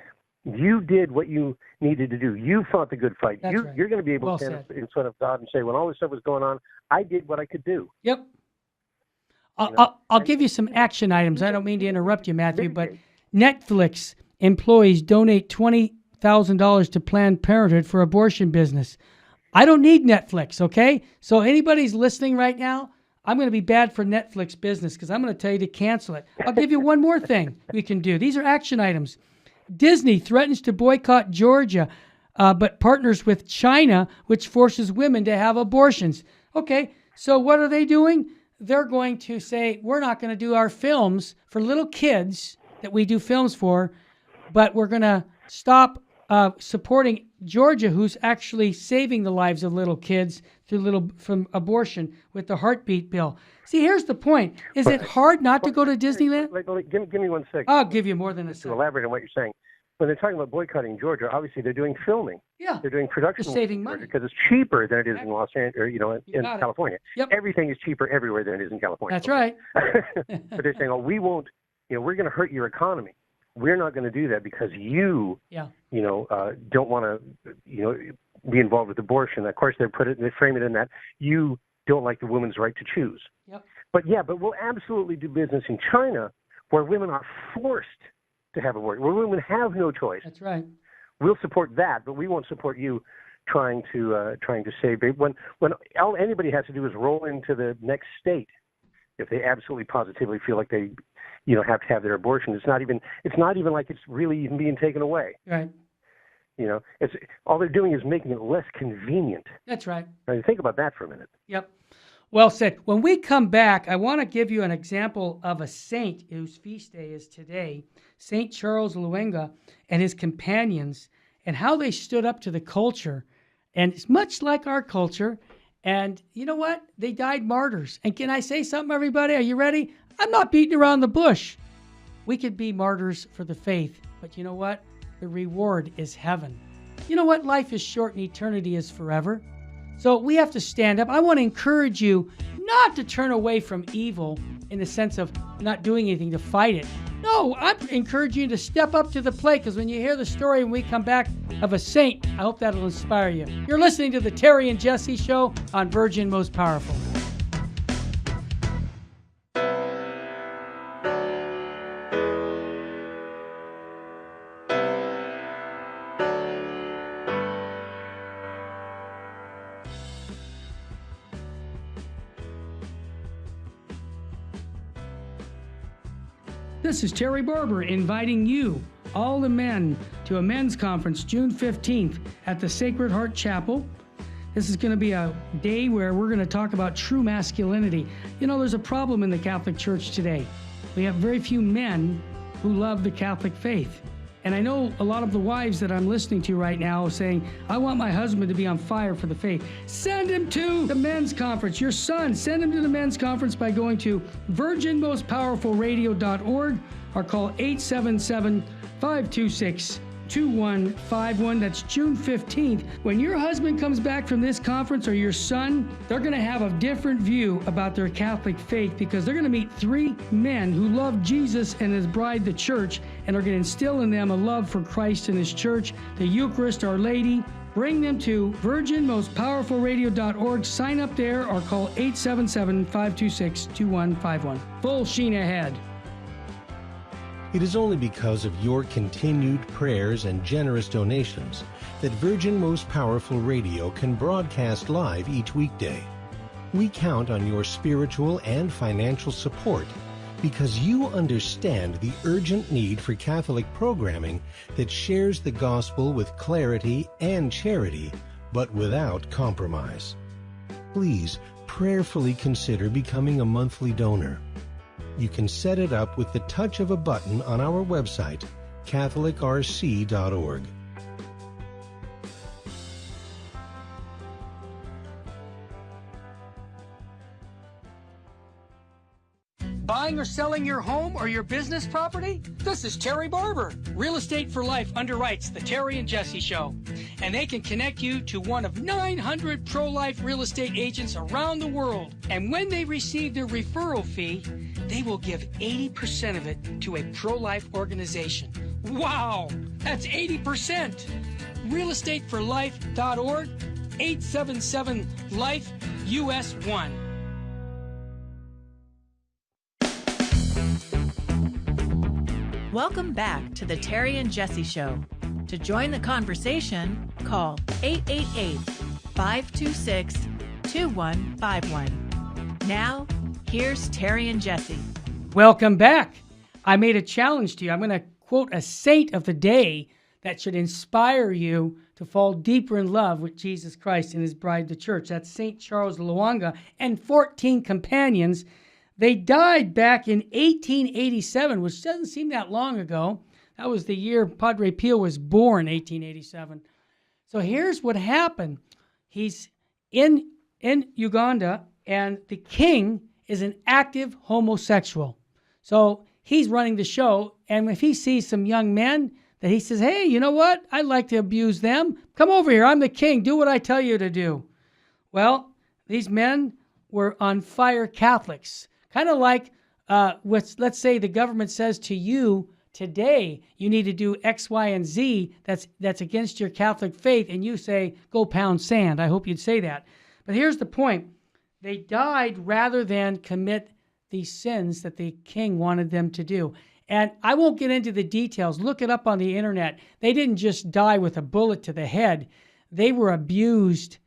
You did what you needed to do. You fought the good fight. That's right. You're going to be able to stand up in front of God and say, when all this stuff was going on, I did what I could do. Yep. I'll give you some action items. I don't mean to interrupt you, Matthew, but Netflix employees donate $20,000 to Planned Parenthood for abortion business. I don't need Netflix, okay? So anybody's listening right now, I'm going to be bad for Netflix business because I'm going to tell you to cancel it. I'll give you one more thing we can do. These are action items. Disney threatens to boycott Georgia, but partners with China, which forces women to have abortions. Okay, so what are they doing? They're going to say, we're not going to do our films for little kids that we do films for, but we're going to stop supporting Georgia, who's actually saving the lives of little kids from abortion with the heartbeat bill. See, here's the point. Is it hard not to go to Disneyland? Give me 1 second. I'll give you more than a second. To elaborate on what you're saying. When they're talking about boycotting Georgia, obviously they're doing filming. Yeah. They're doing production. They're saving money. Because it's cheaper than it is in Los Angeles, or, in California. Yep. Everything is cheaper everywhere than it is in California. That's right. But they're saying, oh, we won't, we're going to hurt your economy. We're not going to do that because you, don't want to, be involved with abortion. Of course, they frame it in that you don't like the woman's right to choose. Yep. But we'll absolutely do business in China where women are forced to have abortion, where women have no choice. That's right. We'll support that, but we won't support you trying to save baby. When all anybody has to do is roll into the next state if they absolutely positively feel like they have to have their abortion. It's not even like it's really even being taken away. Right. It's all they're doing is making it less convenient. That's right. Now, think about that for a minute. Yep. Well said. When we come back, I want to give you an example of a saint whose feast day is today, St. Charles Luenga and his companions, and how they stood up to the culture. And it's much like our culture. And you know what? They died martyrs. And can I say something, everybody? Are you ready? I'm not beating around the bush. We could be martyrs for the faith. But you know what? The reward is heaven. You know what? Life is short and eternity is forever. So we have to stand up. I want to encourage you not to turn away from evil in the sense of not doing anything to fight it. No, I'm encouraging you to step up to the plate, because when you hear the story when we come back of a saint, I hope that'll inspire you. You're listening to the Terry and Jesse Show on Virgin Most Powerful. This is Terry Barber inviting you, all the men, to a men's conference June 15th at the Sacred Heart Chapel. This is going to be a day where we're going to talk about true masculinity. There's a problem in the Catholic Church today. We have very few men who love the Catholic faith. And I know a lot of the wives that I'm listening to right now are saying, I want my husband to be on fire for the faith. Send him to the men's conference. Your son, send him to the men's conference by going to virginmostpowerfulradio.org or call 877-526-2151. That's June 15th. When your husband comes back from this conference, or your son, they're going to have a different view about their Catholic faith, because they're going to meet 3 men who love Jesus and his bride, the church, and are going to instill in them a love for Christ and his church, the Eucharist, Our Lady. Bring them to virginmostpowerfulradio.org. Sign up there or call 877-526-2151. Full sheen ahead. It is only because of your continued prayers and generous donations that Virgin Most Powerful Radio can broadcast live each weekday. We count on your spiritual and financial support because you understand the urgent need for Catholic programming that shares the gospel with clarity and charity, but without compromise. Please prayerfully consider becoming a monthly donor. You can set it up with the touch of a button on our website, catholicrc.org. Buying or selling your home or your business property? This is Terry Barber. Real Estate for Life underwrites the Terry and Jesse Show, and they can connect you to one of 900 pro-life real estate agents around the world. And when they receive their referral fee, they will give 80% of it to a pro-life organization. Wow, that's 80%. realestateforlife.org, 877-LIFE-US1. Welcome back to the Terry and Jesse Show. To join the conversation, call 888-526-2151. Now, here's Terry and Jesse. Welcome back. I made a challenge to you. I'm going to quote a saint of the day that should inspire you to fall deeper in love with Jesus Christ and his bride, the church. That's St. Charles Lwanga and 14 companions. They died back in 1887, which doesn't seem that long ago. That was the year Padre Pio was born, 1887. So here's what happened. He's in Uganda, and the king is an active homosexual. So he's running the show, and if he sees some young men that he says, hey, you know what? I'd like to abuse them. Come over here. I'm the king. Do what I tell you to do. Well, these men were on fire Catholics. Kind of like let's say the government says to you today, you need to do X, Y, and Z that's against your Catholic faith, and you say, go pound sand. I hope you'd say that. But here's the point. They died rather than commit the sins that the king wanted them to do. And I won't get into the details. Look it up on the internet. They didn't just die with a bullet to the head. They were abused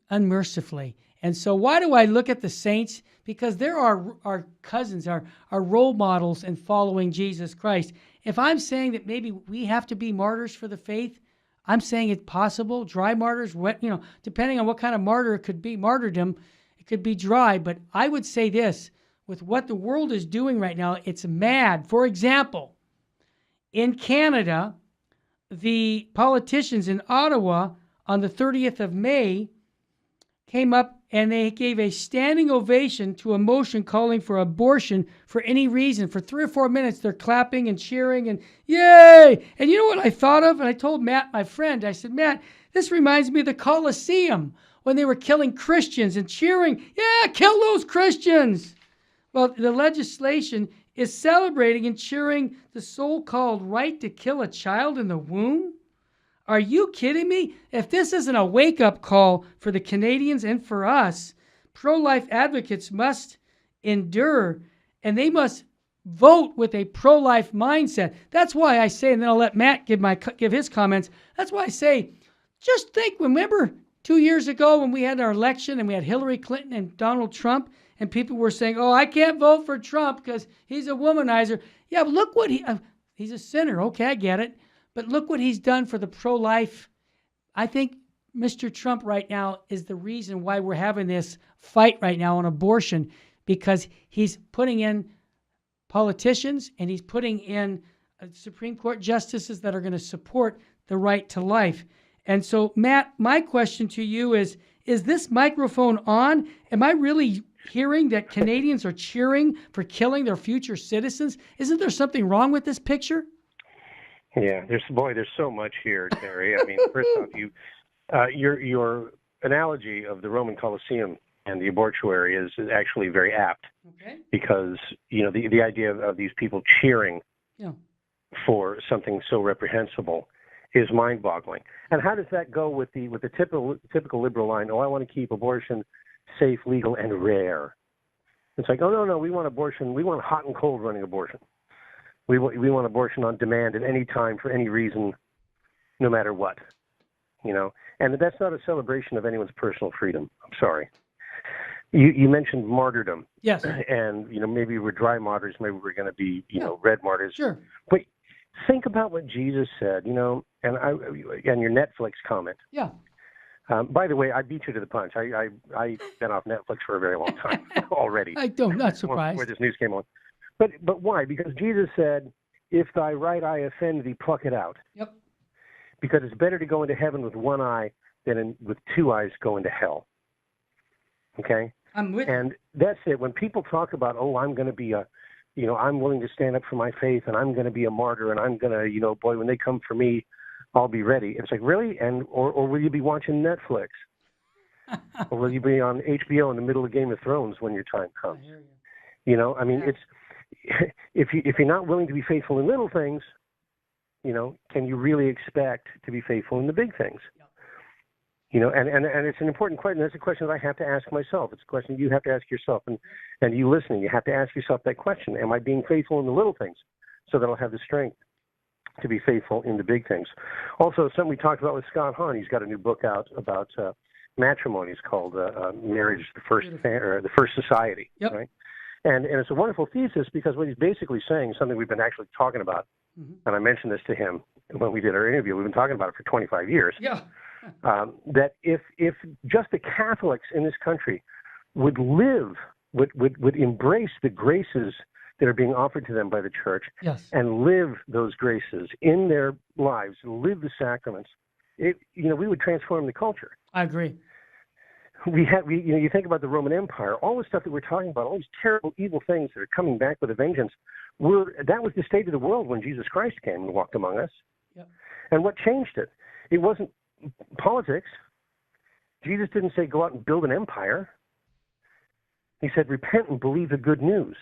unmercifully. And so why do I look at the saints? Because they're our cousins, our role models in following Jesus Christ. If I'm saying that maybe we have to be martyrs for the faith, I'm saying it's possible. Dry martyrs, wet, depending on what kind of martyr it could be, martyrdom, it could be dry. But I would say this, with what the world is doing right now, it's mad. For example, in Canada, the politicians in Ottawa on the 30th of May came up and they gave a standing ovation to a motion calling for abortion for any reason. For 3 or 4 minutes, they're clapping and cheering and yay! And you know what I thought of? And I told Matt, my friend, I said, Matt, this reminds me of the Colosseum when they were killing Christians and cheering, yeah, kill those Christians. Well, the legislation is celebrating and cheering the so-called right to kill a child in the womb. Are you kidding me? If this isn't a wake-up call for the Canadians and for us, pro-life advocates must endure, and they must vote with a pro-life mindset. That's why I say, and then I'll let Matt give his comments. That's why I say, just think, remember 2 years ago when we had our election and we had Hillary Clinton and Donald Trump, and people were saying, oh, I can't vote for Trump because he's a womanizer. Yeah, but look what he's a sinner. Okay, I get it. But look what he's done for the pro-life. I think Mr. Trump right now is the reason why we're having this fight right now on abortion, because he's putting in politicians and he's putting in Supreme Court justices that are going to support the right to life. And so, Matt, my question to you is this microphone on? Am I really hearing that Canadians are cheering for killing their future citizens? Isn't there something wrong with this picture? Yeah, there's so much here, Terry. I mean, first off, your analogy of the Roman Colosseum and the abortuary is actually very apt. Okay. Because the idea of these people cheering for something so reprehensible is mind-boggling. And how does that go with the typical liberal line? Oh, I want to keep abortion safe, legal, and rare. It's like, oh no, we want abortion. We want hot and cold running abortion. We want abortion on demand at any time for any reason, no matter what. and that's not a celebration of anyone's personal freedom. I'm sorry. You mentioned martyrdom. Yes. And, maybe we're dry martyrs, maybe we're going to be, red martyrs. Sure. But think about what Jesus said, and your Netflix comment. Yeah. By the way, I beat you to the punch. I've been off Netflix for a very long time already. Not surprised. Where this news came on. But why? Because Jesus said, if thy right eye offend thee, pluck it out. Yep. Because it's better to go into heaven with one eye than with two eyes go into hell. Okay? I'm with you. And that's it. When people talk about, I'm going to be I'm willing to stand up for my faith, and I'm going to be a martyr, and I'm going to, boy, when they come for me, I'll be ready. It's like, really? Or will you be watching Netflix? Or will you be on HBO in the middle of Game of Thrones when your time comes? I hear you. It's if you're not willing to be faithful in little things, can you really expect to be faithful in the big things? Yep. And it's an important question. That's a question that I have to ask myself. It's a question you have to ask yourself, and you listening, you have to ask yourself that question: am I being faithful in the little things, so that I'll have the strength to be faithful in the big things? Also, something we talked about with Scott Hahn. He's got a new book out about matrimony. It's called Marriage, the First Society. Yep. Right? And it's a wonderful thesis, because what he's basically saying, something we've been actually talking about, and I mentioned this to him when we did our interview. We've been talking about it for 25 years. Yeah. That if just the Catholics in this country would embrace the graces that are being offered to them by the church, yes, and live those graces in their lives, live the sacraments, we would transform the culture. I agree. You think about the Roman Empire, all the stuff that we're talking about, all these terrible, evil things that are coming back with a vengeance, that was the state of the world when Jesus Christ came and walked among us. Yep. And what changed it? It wasn't politics. Jesus didn't say go out and build an empire. He said repent and believe the good news.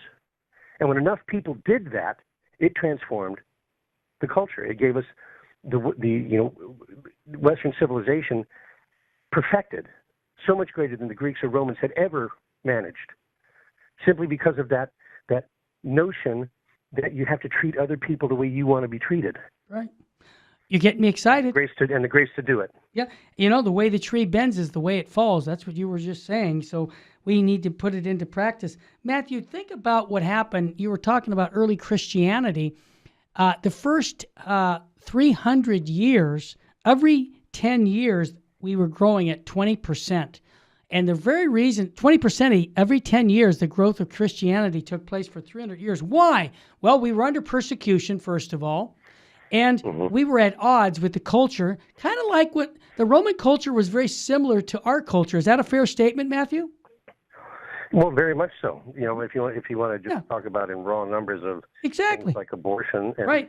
And when enough people did that, it transformed the culture. It gave us the Western civilization perfected, so much greater than the Greeks or Romans had ever managed, simply because of that notion that you have to treat other people the way you want to be treated. Right. You get me excited. The grace to do it. Yeah. The way the tree bends is the way it falls. That's what you were just saying. So we need to put it into practice. Matthew, think about what happened. You were talking about early Christianity. The first 300 years, every 10 years, we were growing at 20%. And the very reason, 20% every 10 years, the growth of Christianity took place for 300 years. Why? Well, we were under persecution, first of all. And we were at odds with the culture, kind of like what the Roman culture was very similar to our culture. Is that a fair statement, Matthew? Well, very much so. If you want to just talk about in raw numbers of exactly things like abortion and right.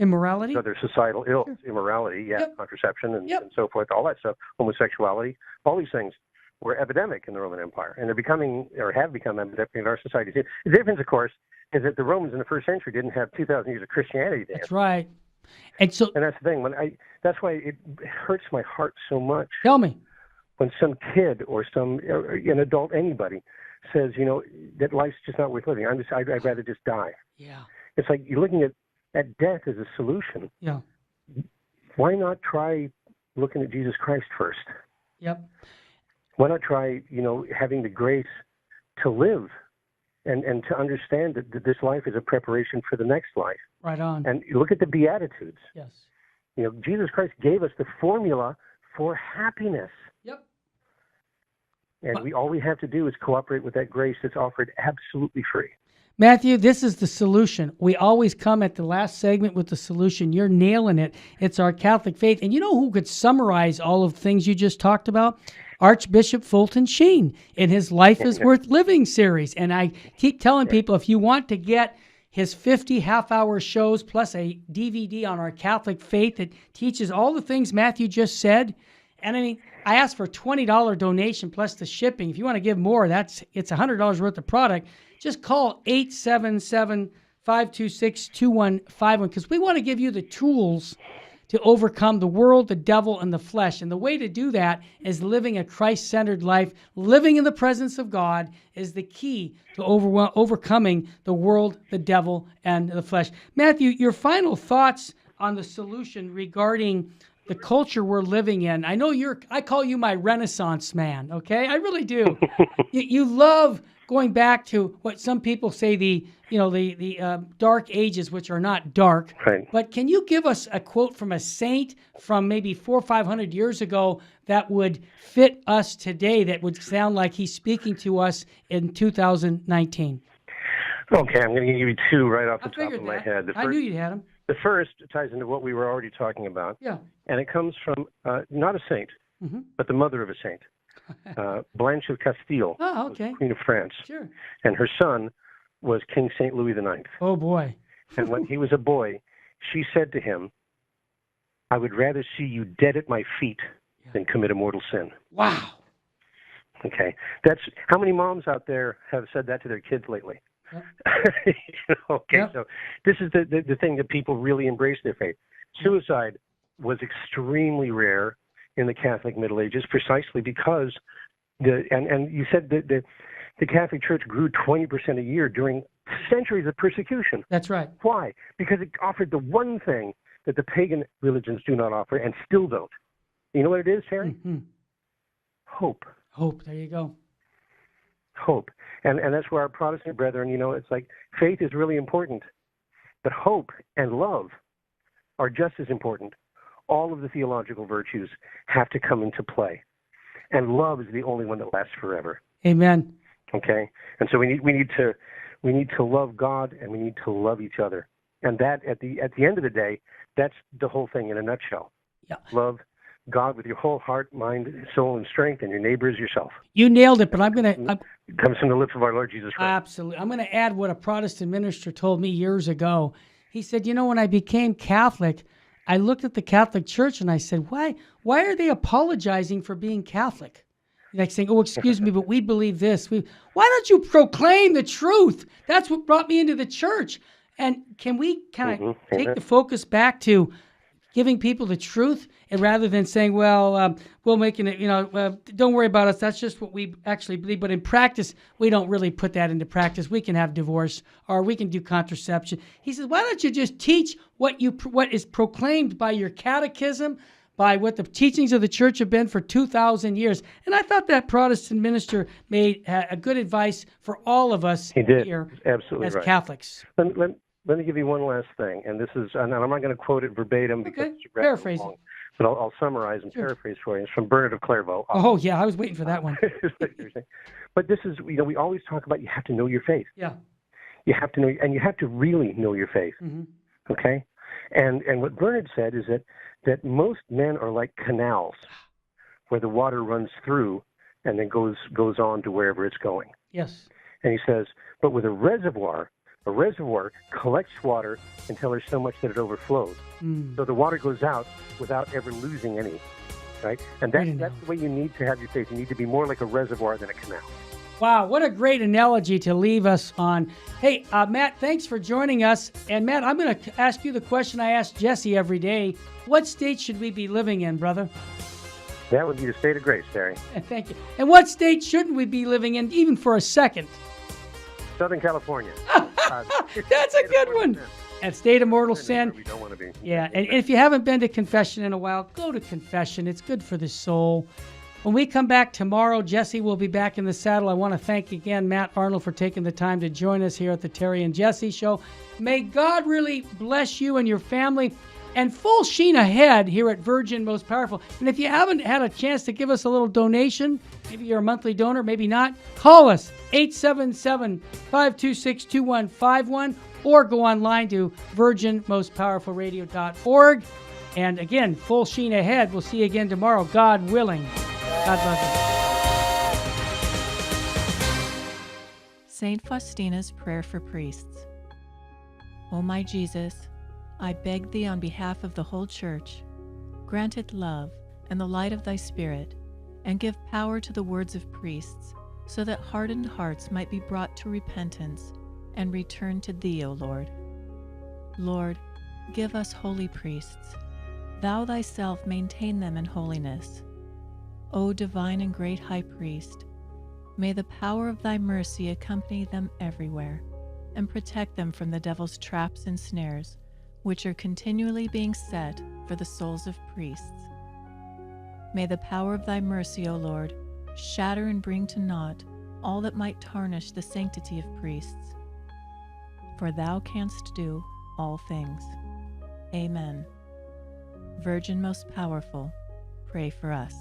Immorality, other societal ills, immorality, contraception and so forth, all that stuff, homosexuality, all these things were epidemic in the Roman Empire, and they're becoming or have become epidemic in our society. The difference, of course, is that the Romans in the first century didn't have 2,000 years of Christianity. That's right. And that's the thing. That's why it hurts my heart so much. Tell me. When some kid or an adult, anybody, says, that life's just not worth living. I'd rather just die. Yeah. It's like you're looking at death as a solution. Yeah. Why not try looking at Jesus Christ first? Yep. Why not try, having the grace to live and to understand that this life is a preparation for the next life. Right on. And you look at the Beatitudes. Yes. Jesus Christ gave us the formula for happiness. Yep. And all we have to do is cooperate with that grace that's offered absolutely free. Matthew, this is the solution. We always come at the last segment with the solution. You're nailing it. It's our Catholic faith. And you know who could summarize all of the things you just talked about? Archbishop Fulton Sheen in his Life is Worth Living series. And I keep telling people, if you want to get his 50 half-hour shows plus a DVD on our Catholic faith that teaches all the things Matthew just said, and I asked for a $20 donation plus the shipping. If you want to give more, it's $100 worth of product. Just call 877-526-2151 because we want to give you the tools to overcome the world, the devil, and the flesh. And the way to do that is living a Christ-centered life. Living in the presence of God is the key to overcoming the world, the devil, and the flesh. Matthew, your final thoughts on the solution regarding the culture we're living in. I know I call you my Renaissance man, okay? I really do. You love going back to what some people say the dark ages, which are not dark. Right. But can you give us a quote from a saint from maybe 400 or 500 years ago that would fit us today, that would sound like he's speaking to us in 2019? Okay, I'm going to give you two right off the top of my that. head. I knew you'd had them. The first ties into what we were already talking about. Yeah. And it comes from not a saint, Mm-hmm. but the mother of a saint. Blanche of Castile, Oh, was okay. Queen of France. Sure. And her son was King St. Louis IX. Oh, boy. And when he was a boy, she said to him, I would rather see you dead at my feet than commit a mortal sin. Wow. Okay. That's how many moms out there have said that to their kids lately? Yep. Okay, Yep. so this is the thing that people really embrace their faith. Suicide was extremely rare in the Catholic Middle Ages, precisely because and you said that the Catholic Church grew 20% a year during centuries of persecution. That's right. Why? Because it offered the one thing that the pagan religions do not offer and still don't. You know what it is, Terry? Mm-hmm. Hope. Hope. There you go. Hope. And that's where our Protestant brethren, it's like faith is really important, but hope and love are just as important. All of the theological virtues have to come into play, and love is the only one that lasts forever. Amen. Okay, and so we need to love God, and we need to love each other, and that at the end of the day, that's the whole thing in a nutshell. Yeah. Love God with your whole heart, mind, soul, and strength, and your neighbor as yourself. You nailed it, but I'm going to... It comes from the lips of our Lord Jesus Christ. Absolutely. I'm going to add what a Protestant minister told me years ago. He said, when I became Catholic, I looked at the Catholic Church and I said, why are they apologizing for being Catholic? Like saying, oh, excuse me, but we believe this. Why don't you proclaim the truth? That's what brought me into the church. And can we kind of take the focus back to giving people the truth, and rather than saying, well, we'll make it, don't worry about us. That's just what we actually believe. But in practice, we don't really put that into practice. We can have divorce, or we can do contraception. He says, why don't you just teach what is proclaimed by your catechism, by what the teachings of the church have been for 2,000 years. And I thought that Protestant minister made a good advice for all of us here Absolutely as right. Catholics. Let me give you one last thing, and this is, and I'm not going to quote it verbatim because it's Paraphrase long, but I'll summarize and paraphrase for you. It's from Bernard of Clairvaux. Oh, yeah, I was waiting for that one. But this is, we always talk about you have to know your faith. Yeah. You have to know, and you have to really know your faith. Mm-hmm. Okay? And what Bernard said is that most men are like canals where the water runs through and then goes on to wherever it's going. Yes. And he says, but with a reservoir collects water until there's so much that it overflows. So the water goes out without ever losing any, right? And that's the way you need to have your faith. You need to be more like a reservoir than a canal. Wow, what a great analogy to leave us on. Hey, Matt, thanks for joining us. And Matt, I'm going to ask you the question I ask Jesse every day. What state should we be living in, brother? That would be the state of grace, Terry. Thank you. And what state shouldn't we be living in, even for a second? Southern California. That's a good one. At state of mortal sin. We don't want to be. Yeah, and if you haven't been to confession in a while, go to confession. It's good for the soul. When we come back tomorrow, Jesse will be back in the saddle. I want to thank again Matt Arnold for taking the time to join us here at the Terry and Jesse Show. May God really bless you and your family. And full sheen ahead here at Virgin Most Powerful. And if you haven't had a chance to give us a little donation, maybe you're a monthly donor, maybe not, call us, 877-526-2151, or go online to virginmostpowerfulradio.org. And again, full sheen ahead. We'll see you again tomorrow, God willing. God bless you. Saint Faustina's Prayer for Priests. O my Jesus, I beg thee on behalf of the whole Church, grant it love and the light of thy Spirit, and give power to the words of priests, so that hardened hearts might be brought to repentance and return to thee, O Lord. Lord, give us holy priests. Thou thyself maintain them in holiness. O divine and great High Priest, may the power of thy mercy accompany them everywhere, and protect them from the devil's traps and snares, which are continually being set for the souls of priests. May the power of thy mercy, O Lord, shatter and bring to naught all that might tarnish the sanctity of priests. For thou canst do all things. Amen. Virgin most powerful, pray for us.